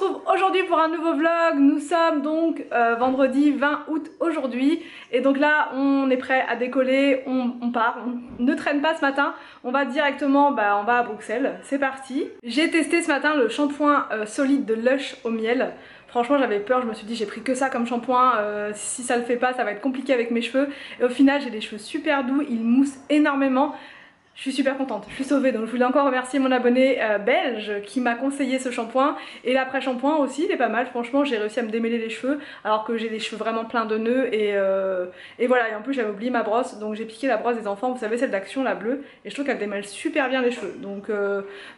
retrouve aujourd'hui pour un nouveau vlog. Nous sommes donc vendredi 20 août aujourd'hui. Et donc là on est prêt à décoller, on part, on ne traîne pas ce matin. On va directement, on va à Bruxelles, c'est parti. J'ai testé ce matin le shampoing solide de Lush au miel. Franchement j'avais peur, je me suis dit j'ai pris que ça comme shampoing, si ça le fait pas ça va être compliqué avec mes cheveux. Et au final j'ai des cheveux super doux, ils moussent énormément. Je suis super contente, je suis sauvée, donc je voulais encore remercier mon abonné belge qui m'a conseillé ce shampoing. Et l'après-shampoing aussi, il est pas mal, franchement j'ai réussi à me démêler les cheveux alors que j'ai les cheveux vraiment pleins de nœuds et voilà. Et en plus j'avais oublié ma brosse, donc j'ai piqué la brosse des enfants, vous savez celle d'Action, la bleue, et je trouve qu'elle démêle super bien les cheveux. Donc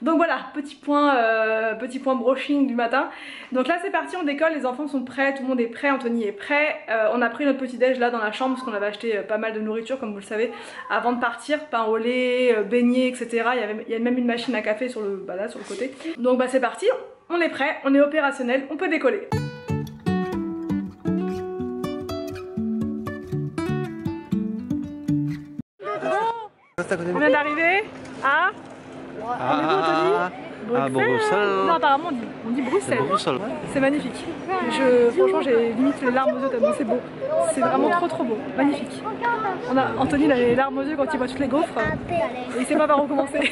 voilà, petit point brushing du matin. Donc là c'est parti, on décolle, les enfants sont prêts, tout le monde est prêt, Anthony est prêt. On a pris notre petit déj là dans la chambre parce qu'on avait acheté pas mal de nourriture comme vous le savez avant de partir, pain au lait, beignets, etc. Il y a même une machine à café sur le, là, sur le côté. Donc c'est parti, on est prêt, on est opérationnel, on peut décoller. On vient d'arriver à... Bruxelles. Non, apparemment on dit Bruxelles. C'est magnifique. Franchement j'ai limite les larmes aux yeux tellement c'est beau. C'est vraiment trop beau, magnifique. Anthony il a les larmes aux yeux quand il voit toutes les gaufres et il sait pas par où commencer.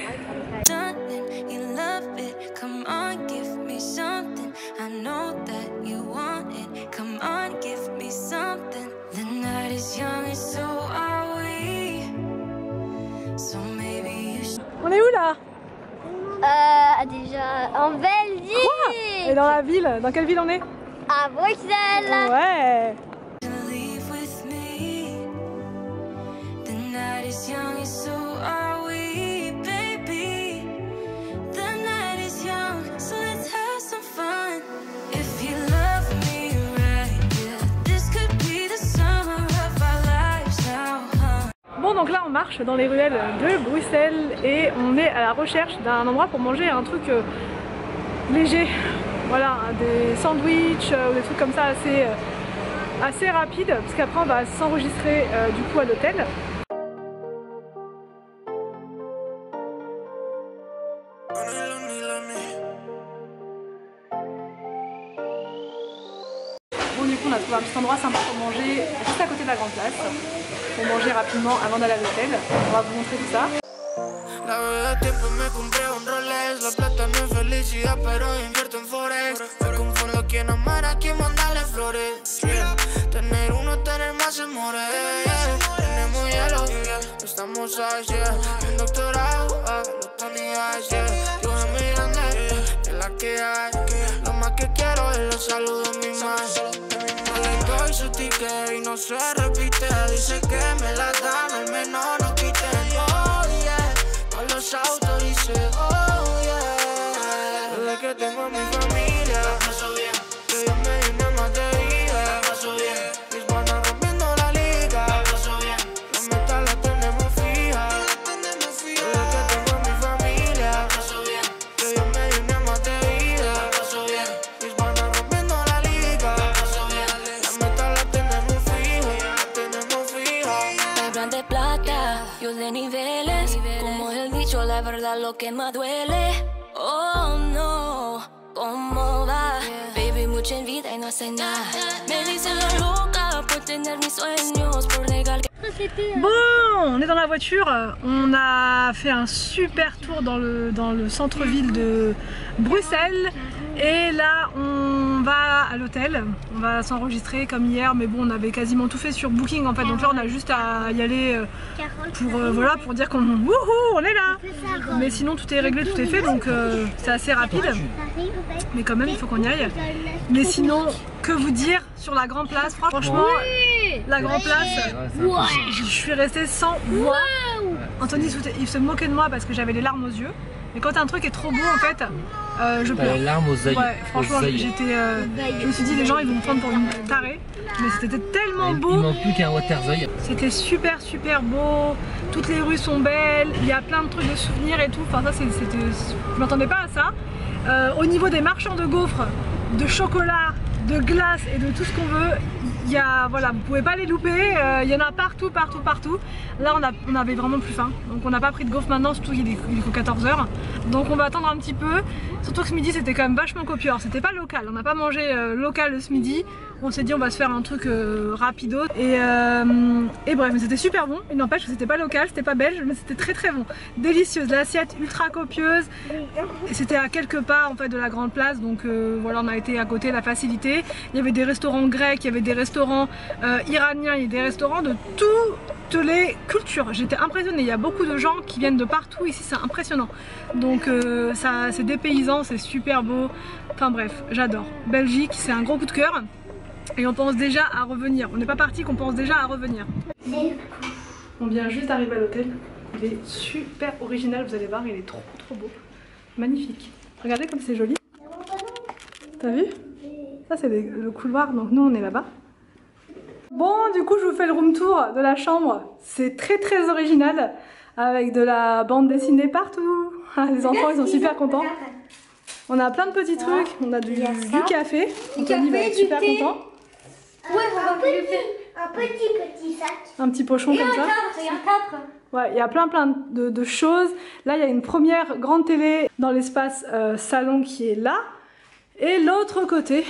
On est où là? Déjà en Belgique. Quoi? Et dans la ville? Dans quelle ville on est? À Bruxelles. Ouais. Bon donc là on marche dans les ruelles de Bruxelles et on est à la recherche d'un endroit pour manger un truc léger, voilà, des sandwichs ou des trucs comme ça assez rapides parce qu'après on va s'enregistrer du coup à l'hôtel. Bon du coup on a trouvé un petit endroit sympa pour manger juste à côté de la grande place, pour manger rapidement avant d'aller à l'hôtel. On va vous montrer tout ça. La verdad tiempo me compré un Rolex, la plata no es felicidad pero invierto en forex. Me confundo quién amar a quién mandarle flores. Tener uno, tener más amores. Tenemos hielo, estamos así. Un doctorado, los Tony H. Yo me grande, es la que hay. Lo más que quiero es los saludos mi más. No le doy su ticket y no se repite. Dice que me la dan, al menos no quiten. Oh yeah, no los autorice. Oh yeah, desde que tengo a mi familia la paso bien. Que Dios me dio una más de vida. La paso bien. Mis panas rompiendo la liga. La paso bien. Las metas las tenemos fijas. Desde que tengo a mi familia la paso bien. Que Dios me dio una más de vida. La paso bien. Mis panas rompiendo la liga. La paso bien. Las metas las tenemos fijas. Hablan de plata, yo de niveles. Como el dicho, la verdad lo que más duele. Oh no, ¿cómo va? Baby, mucha envidia y no hace nada. Me dicen la loca por tener mis sueños, por negar que... Bon, on est dans la voiture, on a fait un super tour dans le centre-ville de Bruxelles et là on va à l'hôtel, on va s'enregistrer comme hier mais bon on avait quasiment tout fait sur Booking en fait, donc là on a juste à y aller voilà, pour dire qu'on on est là, mais sinon tout est réglé, tout est fait, donc c'est assez rapide mais quand même il faut qu'on y aille. Mais sinon que vous dire sur la grande place, franchement la grande place, je suis restée sans voix. Anthony il se moquait de moi parce que j'avais les larmes aux yeux. Mais quand un truc est trop beau en fait, je pleure. Les larmes aux yeux. Ouais, franchement je me suis dit les gens ils vont me prendre pour une tarée. Mais c'était tellement beau. Il manque plus qu'un Waterzooi. C'était super beau. Toutes les rues sont belles. Il y a plein de trucs de souvenirs et tout. Enfin ça c'était, je m'attendais pas à ça. Au niveau des marchands de gaufres, de chocolat, de glace et de tout ce qu'on veut, voilà, vous pouvez pas les louper, il y en a partout. Là on avait vraiment plus faim, donc on n'a pas pris de gaufre maintenant, surtout qu'il est 14 h. Donc on va attendre un petit peu, surtout que ce midi c'était quand même vachement copieux. Alors c'était pas local, on n'a pas mangé local ce midi, on s'est dit on va se faire un truc rapido et bref, mais c'était super bon. Il n'empêche que c'était pas local, c'était pas belge, mais c'était très bon, délicieuse, l'assiette ultra copieuse, et c'était à quelques pas en fait de la grande place, donc voilà, on a été à côté, la facilité. Il y avait des restaurants grecs, il y avait des restaurants iraniens, il y a des restaurants de toutes les cultures. J'étais impressionnée, il y a beaucoup de gens qui viennent de partout ici, c'est impressionnant. Donc c'est dépaysant, c'est super beau, enfin bref, j'adore. Belgique, c'est un gros coup de cœur et on pense déjà à revenir. On n'est pas parti qu'on pense déjà à revenir. On vient juste d'arriver à l'hôtel, il est super original, vous allez voir, il est trop beau, magnifique. Regardez comme c'est joli. T'as vu? Ça c'est le couloir, donc nous on est là-bas. Bon, du coup je vous fais le room tour de la chambre. C'est très original, avec de la bande dessinée partout. Les enfants ils sont super contents. On a plein de petits trucs, on a du café. Anthony va être super content. Ouais, un petit sac. Un petit pochon comme ça. Ouais, il y a plein de choses. Là il y a une première grande télé dans l'espace salon qui est là. Et l'autre côté,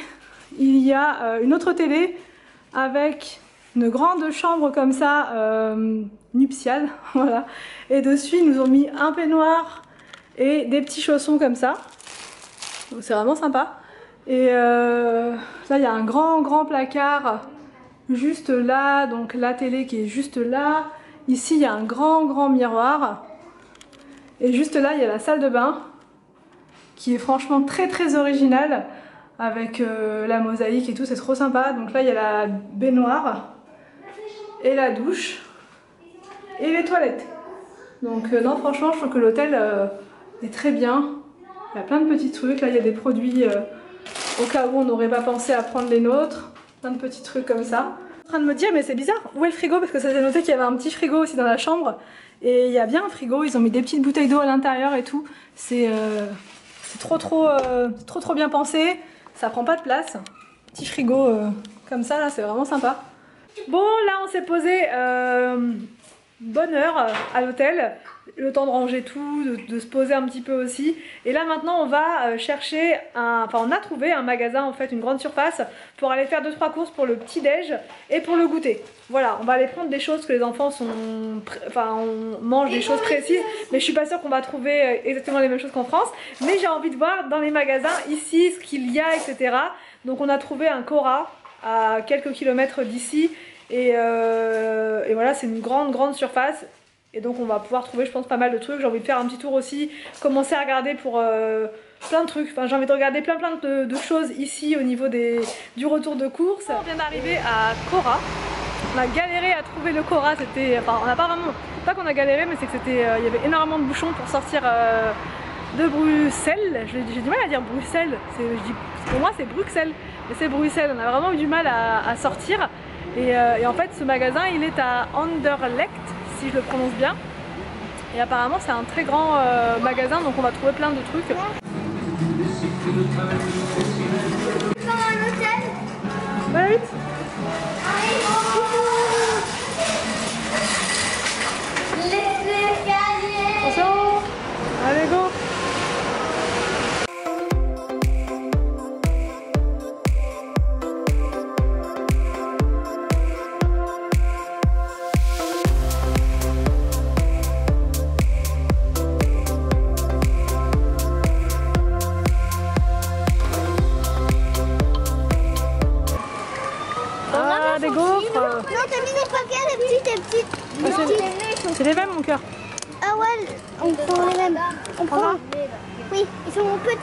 il y a une autre télé avec une grande chambre comme ça, nuptiale, voilà. Et dessus, ils nous ont mis un peignoir et des petits chaussons comme ça. Donc c'est vraiment sympa. Et là, il y a un grand placard juste là, donc la télé qui est juste là. Ici, il y a un grand miroir. Et juste là, il y a la salle de bain qui est franchement très originale, avec la mosaïque et tout, c'est trop sympa. Donc là il y a la baignoire et la douche et les toilettes. Donc non, franchement je trouve que l'hôtel est très bien. Il y a plein de petits trucs, là il y a des produits au cas où on n'aurait pas pensé à prendre les nôtres. Plein de petits trucs comme ça. Je suis en train de me dire mais c'est bizarre, où est le frigo? Parce que ça s'est noté qu'il y avait un petit frigo aussi dans la chambre. Et il y a bien un frigo, ils ont mis des petites bouteilles d'eau à l'intérieur et tout. C'est trop bien pensé. Ça prend pas de place. Petit frigo comme ça là, c'est vraiment sympa. Bon, là on s'est posé bonne heure à l'hôtel. Le temps de ranger tout, de se poser un petit peu aussi. Et là maintenant on va chercher enfin on a trouvé un magasin en fait, une grande surface pour aller faire 2-3 courses pour le petit déj et pour le goûter. Voilà, on va aller prendre des choses que les enfants on mange des choses précises, mais je suis pas sûre qu'on va trouver exactement les mêmes choses qu'en France. Mais j'ai envie de voir dans les magasins ici ce qu'il y a, etc. Donc on a trouvé un Cora à quelques kilomètres d'ici et voilà, c'est une grande surface. Et donc on va pouvoir trouver je pense pas mal de trucs. J'ai envie de faire un petit tour aussi, commencer à regarder pour plein de trucs. Enfin j'ai envie de regarder plein de choses ici au niveau du retour de course. On vient d'arriver à Cora. On a galéré à trouver le Cora, enfin on n'a pas vraiment, pas qu'on a galéré, mais c'est que il y avait énormément de bouchons pour sortir de Bruxelles. J'ai du mal à dire Bruxelles, pour moi c'est Bruxelles, mais c'est Bruxelles. On a vraiment eu du mal à sortir. Et en fait ce magasin il est à Anderlecht, si je le prononce bien. Et apparemment c'est un très grand magasin, donc on va trouver plein de trucs. Dans un hôtel. Ouais, vite. Attention. Allez, go. Des gaufres. Non, t'as mis des paquets, les petites. C'est les mêmes, mon cœur. Ah ouais, on prend les mêmes. On prend. Oui, ils sont petits.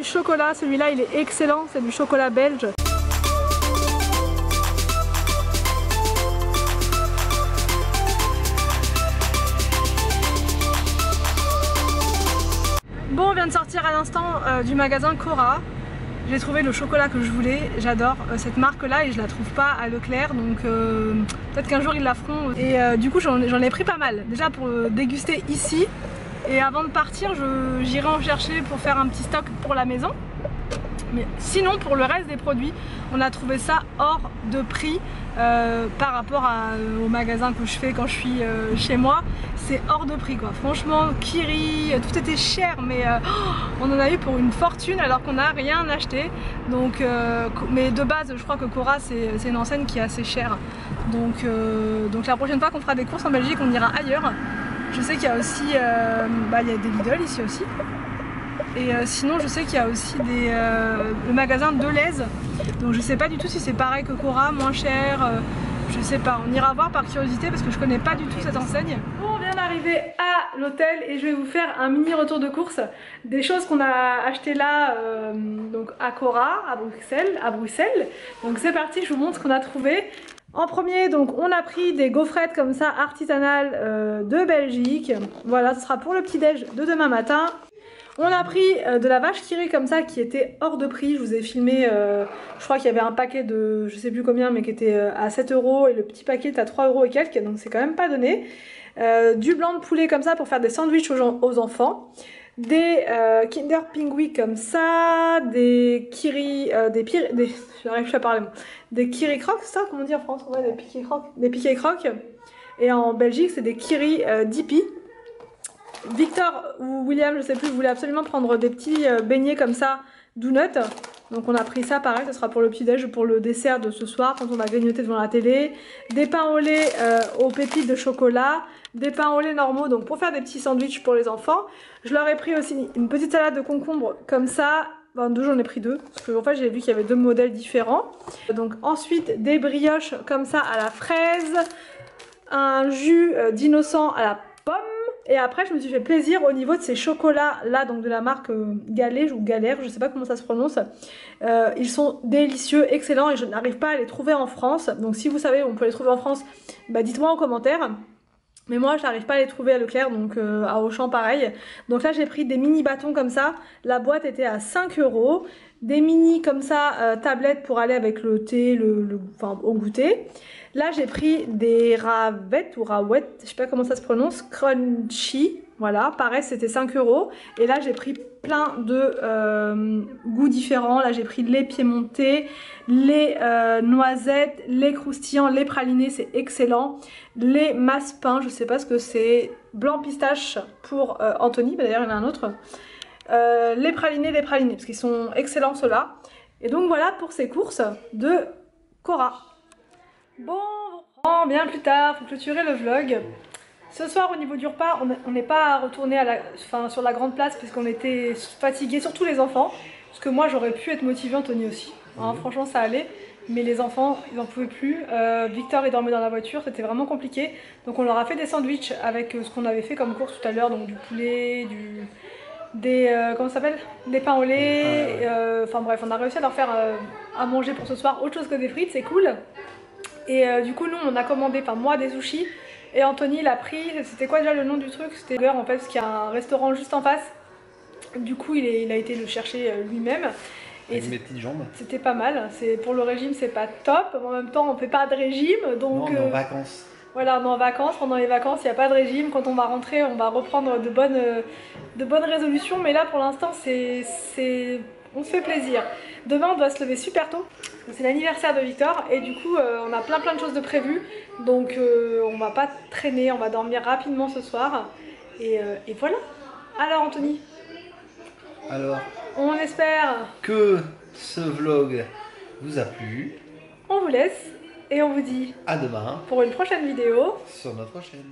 Chocolat, celui-là il est excellent, c'est du chocolat belge. Bon, on vient de sortir à l'instant du magasin Cora. J'ai trouvé le chocolat que je voulais, j'adore cette marque là et je la trouve pas à Leclerc, donc peut-être qu'un jour ils la feront. Et du coup j'en ai pris pas mal, déjà pour déguster ici, et avant de partir j'irai en chercher pour faire un petit stock pour la maison. Mais sinon pour le reste des produits, on a trouvé ça hors de prix par rapport au magasin que je fais quand je suis chez moi. C'est hors de prix quoi, franchement Kiri, tout était cher mais on en a eu pour une fortune alors qu'on n'a rien acheté. Donc, mais de base je crois que Cora c'est une enseigne qui est assez chère. Donc la prochaine fois qu'on fera des courses en Belgique on ira ailleurs. Je sais qu'il y a aussi, il y a des Lidl ici aussi. Et sinon je sais qu'il y a aussi le magasin Deleuze. Donc je sais pas du tout si c'est pareil que Cora, moins cher, je sais pas, on ira voir par curiosité parce que je connais pas du tout cette enseigne. Bon, on vient d'arriver à l'hôtel et je vais vous faire un mini retour de course des choses qu'on a achetées là donc à Cora, à Bruxelles. Donc c'est parti, je vous montre ce qu'on a trouvé. En premier, donc on a pris des gaufrettes comme ça artisanales de Belgique. Voilà, ce sera pour le petit déj de demain matin. On a pris de la vache qui rit comme ça qui était hors de prix. Je vous ai filmé, je crois qu'il y avait un paquet de je sais plus combien mais qui était à 7 € et le petit paquet est à 3 € et quelques, donc c'est quand même pas donné. Du blanc de poulet comme ça pour faire des sandwichs aux enfants. Des Kinder Pingui comme ça, des Kiri, j'arrive plus à parler, des Kiri Crocs, c'est ça comment on dit en France? Ouais, des piquets crocs. Et en Belgique c'est des Kiri Dippy. Victor ou William, je sais plus, voulait absolument prendre des petits beignets comme ça, donuts. Donc on a pris ça, pareil, ce sera pour le petit-déj, pour le dessert de ce soir, quand on va grignoter devant la télé. Des pains au lait aux pépites de chocolat, des pains au lait normaux, donc pour faire des petits sandwichs pour les enfants. Je leur ai pris aussi une petite salade de concombre comme ça. Enfin, j'en ai pris deux, parce que en fait j'ai vu qu'il y avait deux modèles différents. Donc ensuite des brioches comme ça à la fraise, un jus d'innocent à la pomme. Et après je me suis fait plaisir au niveau de ces chocolats là, donc de la marque Galère ou Galère, je sais pas comment ça se prononce. Ils sont délicieux, excellents et je n'arrive pas à les trouver en France. Donc si vous savez où on peut les trouver en France, bah dites-moi en commentaire. Mais moi je n'arrive pas à les trouver à Leclerc, donc à Auchan pareil. Donc là j'ai pris des mini bâtons comme ça, la boîte était à 5 €. Des mini comme ça, tablettes pour aller avec le thé, enfin au goûter. Là j'ai pris des ravettes ou raouettes, je sais pas comment ça se prononce, crunchy, voilà, pareil c'était 5 €. Et là j'ai pris plein de goûts différents, là j'ai pris les piémontais, les noisettes, les croustillants, les pralinés, c'est excellent. Les massepains, je sais pas ce que c'est, blanc pistache pour Anthony, d'ailleurs il y en a un autre. Les pralinés, parce qu'ils sont excellents ceux-là. Et donc voilà pour ces courses de Cora. Bon, on reprend bien plus tard pour clôturer le vlog. Ce soir au niveau du repas, on n'est pas retourné sur la grande place puisqu'on était fatigués, surtout les enfants. Parce que moi j'aurais pu être motivée, Anthony aussi. Hein, franchement ça allait. Mais les enfants, ils n'en pouvaient plus. Victor, il dormait dans la voiture, c'était vraiment compliqué. Donc on leur a fait des sandwichs avec ce qu'on avait fait comme course tout à l'heure. Donc du poulet, comment ça s'appelle, des pains au lait. Enfin bref, on a réussi à leur faire à manger pour ce soir autre chose que des frites, c'est cool. Et du coup nous on a commandé, enfin moi des sushis. Et Anthony il a pris, c'était quoi déjà le nom du truc? C'était Burger en fait, parce qu'il y a un restaurant juste en face. Du coup il a été le chercher lui-même. Et mes petites jambes. C'était pas mal, pour le régime c'est pas top, mais en même temps on fait pas de régime. Donc, non, on est en vacances. Voilà, on est en vacances, pendant les vacances il n'y a pas de régime. Quand on va rentrer on va reprendre de bonnes résolutions. Mais là pour l'instant on se fait plaisir. Demain on doit se lever super tôt, c'est l'anniversaire de Victor. Et du coup on a plein de choses de prévues. Donc on va pas traîner, on va dormir rapidement ce soir. Et voilà. Alors Anthony, alors, on espère que ce vlog vous a plu. On vous laisse et on vous dit à demain pour une prochaine vidéo sur notre chaîne.